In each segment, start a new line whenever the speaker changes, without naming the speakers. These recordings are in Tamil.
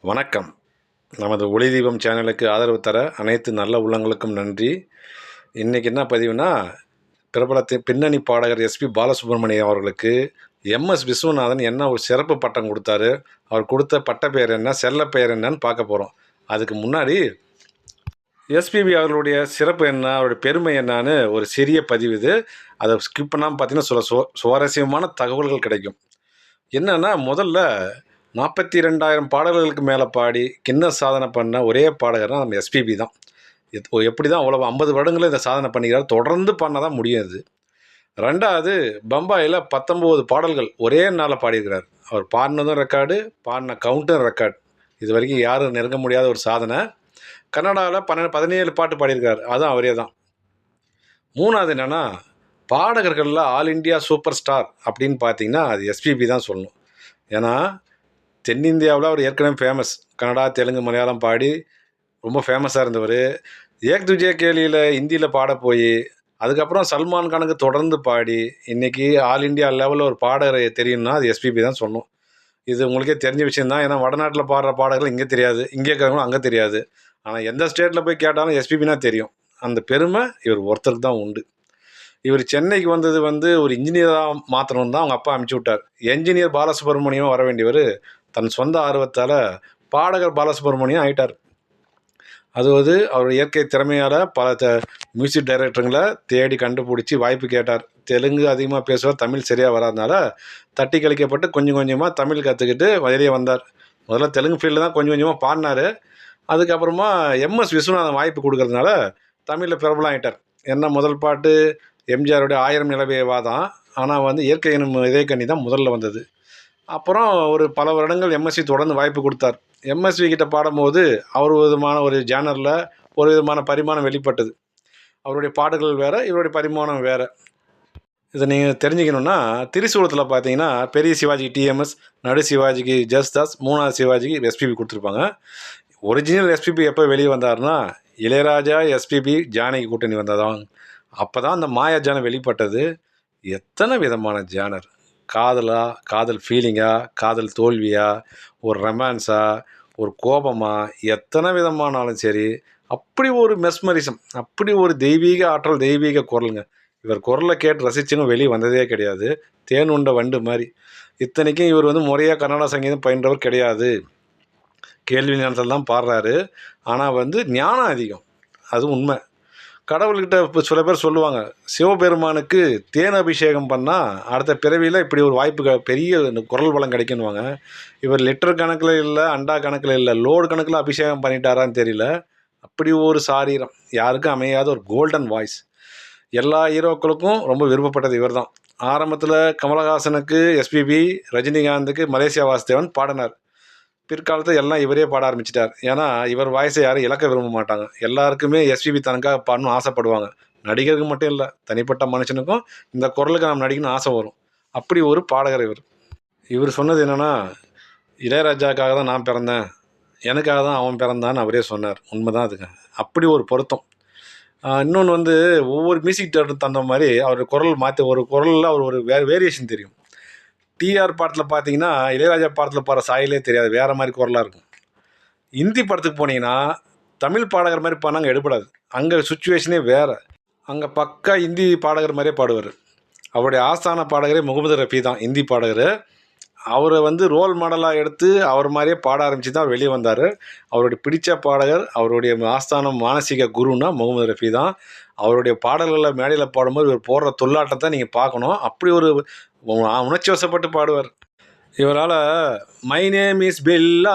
வணக்கம். நமது ஒளி தீபம் சேனலுக்கு ஆதரவு தர அனைத்து நல்ல உள்ளங்களுக்கும் நன்றி. இன்றைக்கி என்ன பதிவுனா, பிரபலத்தின் பின்னணி பாடகர் எஸ்பி பாலசுப்ரமணியம் அவர்களுக்கு எம்எஸ் விஸ்வநாதன் என்ன ஒரு சிறப்பு பட்டம் கொடுத்தாரு, அவர் கொடுத்த பட்ட பெயர் என்ன, செல்ல பெயர் என்னன்னு பார்க்க போகிறோம். அதுக்கு முன்னாடி எஸ்பிபி அவர்களுடைய சிறப்பு என்ன, அவருடைய பெருமை என்னான்னு ஒரு சிறிய பதிவு இது. அதை ஸ்கிப் பண்ணாமல் பார்த்தீங்கன்னா சில சுவாரஸ்யமான தகவல்கள் கிடைக்கும். என்னென்னா, முதல்ல 42,000 பாடல்களுக்கு மேலே பாடி கின்னஸ் சாதனை பண்ண ஒரே பாடகர்னா நம்ம எஸ்பிபி தான். எப்படி தான் அவ்வளோ 50 வருடங்களும் இதை சாதனை பண்ணிக்கிறார், தொடர்ந்து பண்ண தான் முடியாது. ரெண்டாவது, பம்பாயில் 19 பாடல்கள் ஒரே நாளில் பாடியிருக்கிறார். அவர் பாடினதும் ரெக்கார்டு, பாடின கவுண்ட்டும் ரெக்கார்டு. இது வரைக்கும் யாரும் நெருங்க முடியாத ஒரு சாதனை. கன்னடாவில் 17 பாட்டு பாடியிருக்கார், அதுவும் அவரே தான். மூணாவது என்னென்னா, பாடகர்களில் ஆல் இண்டியா சூப்பர் ஸ்டார் அப்படின்னு பார்த்தீங்கன்னா அது எஸ்பிபி தான் சொல்லணும். ஏன்னா தென்னிந்தியாவில் அவர் ஏற்கனவே ஃபேமஸ். கன்னடா, தெலுங்கு, மலையாளம் பாடி ரொம்ப ஃபேமஸாக இருந்தவர். ஏக் துஜே கேலியில் ஹிந்தியில் பாட போய் அதுக்கப்புறம் சல்மான் கானுக்கு தொடர்ந்து பாடி இன்றைக்கி ஆல் இண்டியா லெவலில் ஒரு பாடகரை தெரியும்னா அது எஸ்பிபி தான் சொல்லணும். இது உங்களுக்கே தெரிஞ்ச விஷயந்தான். ஏன்னா வடநாட்டில் பாடுற பாடகர்கள் இங்கே தெரியாது, இங்கே இருக்கிறவங்களும் அங்கே தெரியாது. ஆனால் எந்த ஸ்டேட்டில் போய் கேட்டாலும் எஸ்பிபினா தெரியும். அந்த பெருமை இவர் ஒருத்தருக்கு தான் உண்டு. இவர் சென்னைக்கு வந்தது ஒரு இன்ஜினியராக மாற்றணும் தான் அவங்க அப்பா அனுப்பிச்சி விட்டார். என்ஜினியர் பாலசுப்ரமணியம் வர வேண்டியவர் தன் சொந்த ஆர்வத்தால் பாடகர் பாலசுப்ரமணியம் ஆகிட்டார். அதாவது அவர் இயற்கை திறமையால் பல மியூசிக் டைரக்டருங்களை தேடி கண்டுபிடிச்சி வாய்ப்பு கேட்டார். தெலுங்கு அதிகமாக பேசுவார், தமிழ் சரியாக வராதனால தட்டி கழிக்கப்பட்டு கொஞ்சம் கொஞ்சமாக தமிழ் கற்றுக்கிட்டு வெளியே வந்தார். முதல்ல தெலுங்கு ஃபீல்டில் தான் கொஞ்சம் கொஞ்சமாக பாடினார். அதுக்கப்புறமா எம்எஸ் விஸ்வநாதன் வாய்ப்பு கொடுக்கறதுனால தமிழில் பிரபலம் ஆகிட்டார். என்ன முதல் பாட்டு எம்ஜிஆருடைய 1000 நிலவேவா தான். ஆனால் இயற்கை எனும் இதயக்கண்ணி தான் முதல்ல வந்தது. அப்புறம் ஒரு பல வருடங்கள் எம்எஸ்வி தொடர்ந்து வாய்ப்பு கொடுத்தார். எம்எஸ்வி கிட்ட பாடும்போது அவர் விதமான ஒரு ஜேனரில் ஒரு விதமான பரிமாணம் வெளிப்பட்டது. அவருடைய பாடல்கள் வேறு, இவருடைய பரிமாணம் வேறு. இதை நீங்கள் தெரிஞ்சுக்கணுன்னா, திரிசூலத்தில் பார்த்தீங்கன்னா பெரிய சிவாஜிக்கு டிஎம்எஸ், நடு சிவாஜிக்கு ஜஸ்தாஸ், மூணாவது சிவாஜிக்கு எஸ்பிபி கொடுத்துருப்பாங்க. ஒரிஜினல் எஸ்பிபி எப்போ வெளியே வந்தார்னா இளையராஜா, எஸ்பிபி, ஜானகி கூட்டணி வந்ததான். அப்போ தான் அந்த மாயாஜானம் வெளிப்பட்டது. எத்தனை விதமான ஜானர், காதலா, காதல் ஃபீலிங்கா, காதல் தோல்வியா, ஒரு ரொமான்ஸா, ஒரு கோபமா, எத்தனை விதமானாலும் சரி அப்படி ஒரு மெஸ்மரிசம், அப்படி ஒரு தெய்வீக ஆற்றல், தெய்வீக குரலுங்க. இவர் குரலை கேட்டு ரசிச்சுங்க வெளியே வந்ததே கிடையாது. தேன் உண்ட வண்டு மாதிரி. இத்தனைக்கும் இவர் முறையாக கன்னட சங்கீதம் பயின்றவர் கிடையாது. கேள்வி ஞானத்தில் தான் பாடுறாரு. ஆனால் ஞானம் அதிகம், அது உண்மை. கடவுள்கிட்ட இப்போ சில பேர் சொல்லுவாங்க, சிவபெருமானுக்கு தேன் அபிஷேகம் பண்ணால் அடுத்த பிறவியில் இப்படி ஒரு வாய்ப்பு பெரிய குரல் வளம் கிடைக்குன்னுவாங்க. இவர் லிட்டர் கணக்கில் இல்லை, அண்டா கணக்கில் இல்லை, லோடு கணக்கில் அபிஷேகம் பண்ணிட்டாரான்னு தெரியல. அப்படி ஒரு சாரீரம், யாருக்கும் அமையாத ஒரு கோல்டன் வாய்ஸ். எல்லா ஹீரோக்களுக்கும் ரொம்ப விருப்பப்பட்டது இவர் தான். ஆரம்பத்தில் கமலஹாசனுக்கு எஸ்பிபி, ரஜினிகாந்துக்கு மலேசியா வாசுதேவன் பாடினார். பிற்காலத்தில் எல்லாம் இவரே பாட ஆரம்பிச்சிட்டார். ஏன்னா இவர் வாய்ஸை யாரும் இழக்க விரும்ப மாட்டாங்க. எல்லாருக்குமே எஸ்பிபி தனக்காக பாடணும்னு ஆசைப்படுவாங்க. நடிகருக்கு மட்டும் இல்லை, தனிப்பட்ட மனுஷனுக்கும் இந்த குரலுக்கு நாம் நடிக்கணும்னு ஆசை வரும். அப்படி ஒரு பாடகர் இவர். இவர் சொன்னது என்னென்னா, இளையராஜாக்காக தான் நான் பிறந்தேன், எனக்காக தான் அவன் பிறந்தான்னு அவரே சொன்னார். உண்மைதான் அதுங்க. அப்படி ஒரு பொருத்தம். இன்னொன்று ஒவ்வொரு மியூசிக் டேரக்டர் தகுந்த மாதிரி அவர் குரல் மாற்றி, ஒரு குரலில் அவர் ஒரு வேரியேஷன் தெரியும். டிஆர் பாடத்தில் பார்த்தீங்கன்னா இளையராஜா பாடத்தில் பாடுற சாயிலே தெரியாது, வேறு மாதிரி குரலாக இருக்கும். ஹிந்தி படத்துக்கு போனீங்கன்னா தமிழ் பாடகர் மாதிரி பாடினாங்க எடுபடாது. அங்கே சுச்சுவேஷனே வேறு. அங்கே பக்கா ஹிந்தி பாடகர் மாதிரியே பாடுவார். அவருடைய ஆஸ்தான பாடகரே முகமது ரஃபி தான், ஹிந்தி பாடகர். அவரை ரோல் மாடலாக எடுத்து அவர் மாதிரியே பாட ஆரம்பித்து தான் அவர் வெளியே வந்தார். அவருடைய பிடித்த பாடகர், அவருடைய ஆஸ்தானம் மானசீக குருன்னா முகமது ரஃபி தான். அவருடைய பாடல்களில் மேடையில் பாடும்போது இவர் போடுற தொல்லாட்டத்தை நீங்கள் பார்க்கணும். அப்படி ஒரு உணர்ச்சி வசப்பட்டு பாடுவார். இவரால் மை நேம் இஸ் பெல்லா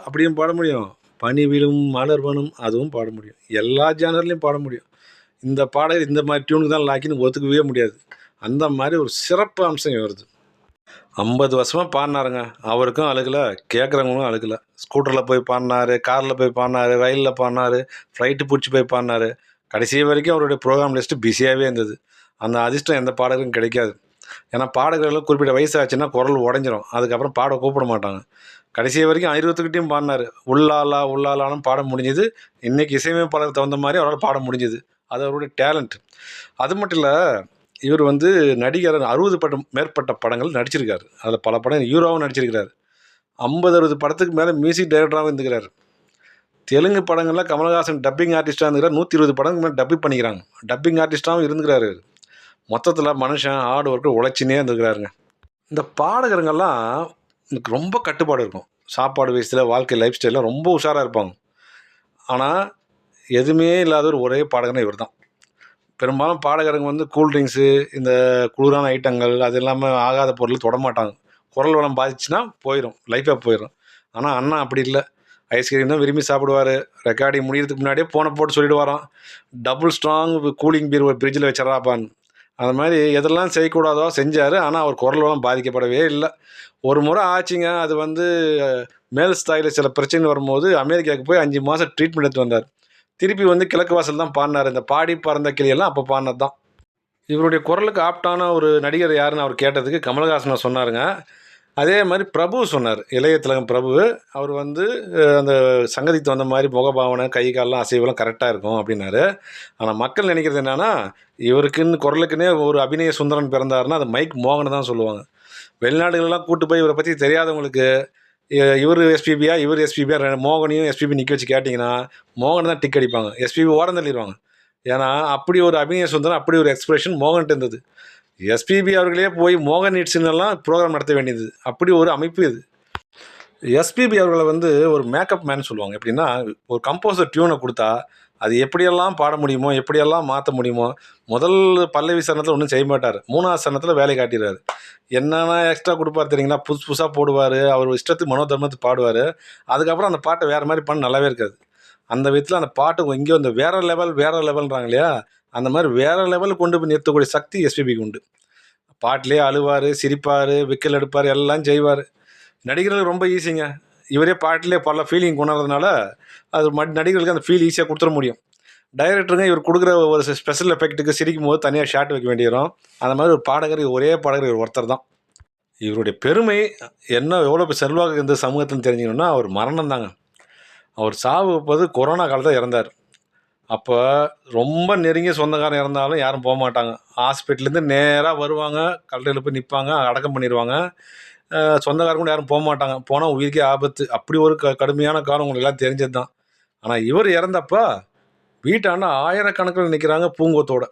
அப்படியும் பாட முடியும், பனிவிலும் மலர்வனும் அதுவும் பாட முடியும், எல்லா ஜானர்லையும் பாட முடியும். இந்த பாடகர் இந்த மாதிரி டியூனுக்கு தான் லாக்கின்னு ஒத்துக்கவே முடியாது. அந்த மாதிரி ஒரு சிறப்பு அம்சம் வருது. 50 வருஷமாக பாடினாருங்க. அவருக்கும் அழுகலை, கேட்குறவங்களும் அழுகலை. ஸ்கூட்டரில் போய் பாடினார், காரில் போய் பாடினார், ரயிலில் பாடினார், ஃப்ளைட்டு பிடிச்சி போய் பாடினார். கடைசி வரைக்கும் அவருடைய ப்ரோக்ராம் லிஸ்ட்டு பிஸியாகவே இருந்தது. அந்த அதிர்ஷ்டம் எந்த பாடகருக்கும் கிடைக்காது. ஏன்னா பாடகர்களும் குறிப்பிட்ட வயசு ஆச்சுன்னா குரல் உடஞ்சிரும், அதுக்கப்புறம் பாட கூப்பிட மாட்டாங்க. கடைசி வரைக்கும் ஆயுர்வேதத்துக்கிட்டையும் பாடினார். உள்ளாலா உள்ளாலானும் பாட முடிஞ்சுது. இன்றைக்கி இசையமைப்பாளருக்கு தகுந்த மாதிரி அவரால் பாட முடிஞ்சுது. அது அவருடைய டேலண்ட். அது மட்டும் இல்லை, இவர் நடிகர் 60 மேற்பட்ட படங்கள் நடிச்சிருக்காரு. அதில் பல படம் ஹீரோவும் நடிச்சிருக்கிறார். 50, 60 படத்துக்கு மேலே மியூசிக் டைரக்டராகவும் இருந்துக்கிறாரு. தெலுங்கு படங்கள்ல கமலஹாசன் டப்பிங் ஆர்டிஸ்ட்டாக இருந்துக்கிறார். 120 படங்களுக்கு மேலே டப்பிங் பண்ணிக்கிறாங்க. டப்பிங் ஆர்டிஸ்ட்டாகவும் இருந்துக்கிறாரு. மொத்தத்தில் மனுஷன் ஹார்ட் ஒர்க்கு உழைச்சினே இருந்துக்கிறாருங்க. இந்த பாடகருங்கெல்லாம் எனக்கு ரொம்ப கட்டுப்பாடு இருக்கும். சாப்பாடு விஷயத்தில், வாழ்க்கை லைஃப் ஸ்டைலில் ரொம்ப உஷாராக இருப்பாங்க. ஆனால் எதுவுமே இல்லாத ஒரு ஒரே பாடகர்னா இவர் தான். பெரும்பாலும் பாடகருங்க வந்து கூல் ட்ரிங்க்ஸு, இந்த குளிரான ஐட்டங்கள், அது இல்லாமல் ஆகாத பொருள் தொடமாட்டாங்க. குரல் வளம் பாதிச்சுன்னா போயிடும், லைஃபே போயிடும். ஆனால் அண்ணா அப்படி இல்லை. ஐஸ்கிரீம் தான் விரும்பி சாப்பிடுவார். ரெக்கார்டிங் முடிகிறதுக்கு முன்னாடியே ஃபோனை போட்டு சொல்லிட்டு வரோம், டபுள் ஸ்ட்ராங் கூலிங் பீர் ஒரு ஃப்ரிட்ஜில் வச்சிடறாப்பான்னு. அந்த மாதிரி எதெல்லாம் செய்யக்கூடாதோ செஞ்சார். ஆனால் அவர் குரல் வளம் பாதிக்கப்படவே இல்லை. ஒரு முறை ஆச்சுங்க, அது வந்து மேல் ஸ்தாயில் சில பிரச்சனை வரும்போது அமெரிக்காவுக்கு போய் 5 மாதம் ட்ரீட்மெண்ட் எடுத்து வந்தார். திருப்பி வந்து கிழக்கு வாசல் தான் பாடினார். இந்த பாடி பறந்த கிளியெல்லாம் அப்போ பாடினது தான். இவருடைய குரலுக்கு ஆப்டான ஒரு நடிகர் யாருன்னு அவர் கேட்டதுக்கு கமலஹாசனை சொன்னாருங்க. அதே மாதிரி பிரபு சொன்னார், இளைய திலகம் பிரபு. அவர் வந்து அந்த சங்கதிக்கு தகுந்த மாதிரி முகபாவனை, கை கால்லாம் அசைவெல்லாம் கரெக்டாக இருக்கும் அப்படின்னாரு. ஆனால் மக்கள் நினைக்கிறது என்னென்னா, இவருக்குன்னு குரலுக்குன்னே ஒரு அபிநய சுந்தரன் பிறந்தாருன்னா அது மைக் மோகனை தான் சொல்லுவாங்க. வெளிநாடுகளெல்லாம் கூட்டு போய் இவரை பற்றி தெரியாதவங்களுக்கு இவர் எஸ்பிபியா இவர் எஸ்பிபியா மோகனையும் எஸ்பிபி நிற்க வச்சு கேட்டிங்கன்னா மோகன் தான் டிக் அடிப்பாங்க, எஸ்பிபி ஓரம் தள்ளிடுவாங்க. ஏன்னா அப்படி ஒரு அபிநய சுந்தரம், அப்படி ஒரு எக்ஸ்பிரஷன் மோகன்ட்டு இருந்தது. எஸ்பிபி அவர்களே போய் மோகன் ஹிட்ஸ்னெல்லாம் ப்ரோக்ராம் நடத்த வேண்டியது, அப்படி ஒரு அமைப்பு இது. எஸ்பிபி அவர்களை வந்து ஒரு மேக்கப் மேன் சொல்லுவாங்க. எப்படின்னா, ஒரு கம்போசர் டியூனை கொடுத்தா அது எப்படியெல்லாம் பாட முடியுமோ, எப்படியெல்லாம் மாற்ற முடியுமோ, முதல் பல்லவி சரணத்தில் ஒன்றும் செய்ய மாட்டார், 3வது சரணத்தில் வேலை காட்டிடுறாரு. என்னென்ன எக்ஸ்ட்ரா கொடுப்பார் தெரியுங்களா, புதுசு புதுசாக போடுவார், அவர் இஷ்டத்துக்கு மனோதர்மத்துக்கு பாடுவார். அதுக்கப்புறம் அந்த பாட்டை வேறு மாதிரி பண்ண நல்லாவே இருக்காது. அந்த விதத்தில் அந்த பாட்டு இங்கே வந்து வேறு லெவல்ன்றாங்க இல்லையா, அந்த மாதிரி வேறு லெவலில் கொண்டு போய் நிறுத்தக்கூடிய சக்தி எஸ்பிபிக்கு உண்டு. பாட்டிலே அழுவார், சிரிப்பார், விக்கல் எடுப்பார், எல்லாம் செய்வார். நடிகர்களுக்கு ரொம்ப ஈஸிங்க. இவரே பாட்டிலே பல ஃபீலிங் கொண்டாடுறதுனால அது நடிகர்களுக்கு அந்த ஃபீல் ஈஸியாக கொடுத்துட முடியும். டைரக்டருங்க இவர் கொடுக்குற ஒரு ஸ்பெஷல் எஃபெக்ட்டுக்கு சிரிக்கும் போது தனியாக ஷாட் வைக்க வேண்டியிடும். அந்த மாதிரி ஒரு பாடகர், ஒரே பாடகர் இவர் ஒருத்தர் தான். இவருடைய பெருமை என்ன, எவ்வளோ செல்வாக்கு இருந்த சமூகத்தில் தெரிஞ்சுக்கணுன்னா அவர் மரணம் தாங்க. அவர் சாவு போது கொரோனா காலத்தில் இறந்தார். அப்போ ரொம்ப நெருங்கிய சொந்தக்காரன் இறந்தாலும் யாரும் போக மாட்டாங்க. ஹாஸ்பிட்டல்லேருந்து நேராக வருவாங்க, கல்லறையில் போய் நிற்பாங்க, அடக்கம் பண்ணிடுவாங்க. சொந்தக்காரங்க கூட யாரும் போக மாட்டாங்க, போனால் உயிருக்கே ஆபத்து. அப்படி ஒரு கடுமையான காலம் உங்களுக்கு எல்லாம் தெரிஞ்சது தான். ஆனால் இவர் இறந்தப்போ வீட்டாண்ட ஆயிரக்கணக்கில் நிற்கிறாங்க பூங்கொத்தோட.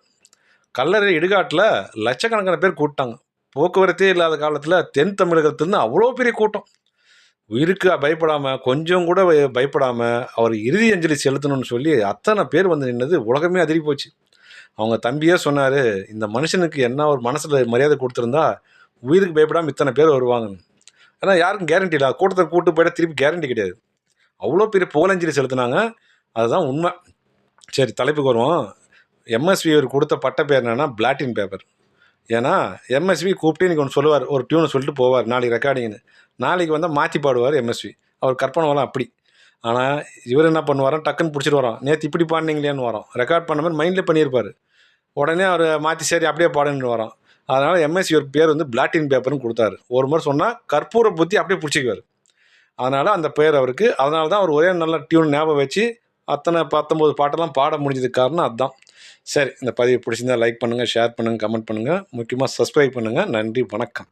கல்லறை இடுகாட்டில் லட்சக்கணக்கான பேர் கூப்பிட்டாங்க. போக்குவரத்தே இல்லாத காலத்தில் தென் தமிழகத்துலேருந்து அவ்வளோ பெரிய கூட்டம். உயிருக்கு பயப்படாமல், கொஞ்சம் கூட பயப்படாமல் அவர் இறுதி அஞ்சலி செலுத்தணும்னு சொல்லி அத்தனை பேர் வந்து நின்னது உலகமே அதிரி போச்சு. அவங்க தம்பியே சொன்னார், இந்த மனுஷனுக்கு என்ன ஒரு மனசில் மரியாதை கொடுத்துருந்தா உயிருக்கு பயப்படாமல் இத்தனை பேர் வருவாங்க. ஏன்னா யாருக்கும் கேரண்டி இல்லை, கூட்டத்தை கூட்டு போய்ட்டால் திருப்பி கேரண்டி கிடையாது. அவ்வளோ பெரிய புகழஞ்சலி செலுத்தினாங்க. அதுதான் உண்மை. சரி, தலைப்புக்கு வருவோம். எம்எஸ்வி அவர் கொடுத்த பட்ட பேர் என்னென்னா பிளாட்டின் பேப்பர். ஏன்னா எம்எஸ்வி கூப்பிட்டு இன்றைக்கி ஒன்று சொல்லுவார், ஒரு டியூனை சொல்லிட்டு போவார், நாளைக்கு ரெக்கார்டிங்னு. நாளைக்கு வந்தால் மாற்றி பாடுவார் எம்எஸ்வி. அவர் கற்பனை வரலாம் அப்படி. ஆனால் இவர் என்ன பண்ணுவாராம், டக்குன்னு பிடிச்சிட்டு வரோம், நேற்று இப்படி பாடினீங்களேன்னு வரோம், ரெக்கார்ட் பண்ண மாதிரி மைண்டில் பண்ணியிருப்பார். உடனே அவர் மாற்றி சரி அப்படியே பாடுன்னு வரோம். அதனால் எம்எஸ்வி ஒரு பேர் வந்து பிளாட்டின் பேப்பர்னு கொடுத்தாரு. ஒரு முறை சொன்னால் கற்பூரை புத்தி அப்படியே பிடிச்சிக்குவார். அதனால் அந்த பேர் அவருக்கு. அதனால தான் அவர் ஒரே நல்ல டியூன் ஞாபகம் வச்சு அத்தனை 19 பாட்டெல்லாம் பாட முடிஞ்சதுக்கு காரணம் அதுதான். சரி, இந்த பதிவு பிடிச்சிருந்தால் லைக் பண்ணுங்கள், ஷேர் பண்ணுங்கள், கமெண்ட் பண்ணுங்கள், முக்கியமாக சப்ஸ்கிரைப் பண்ணுங்கள். நன்றி, வணக்கம்.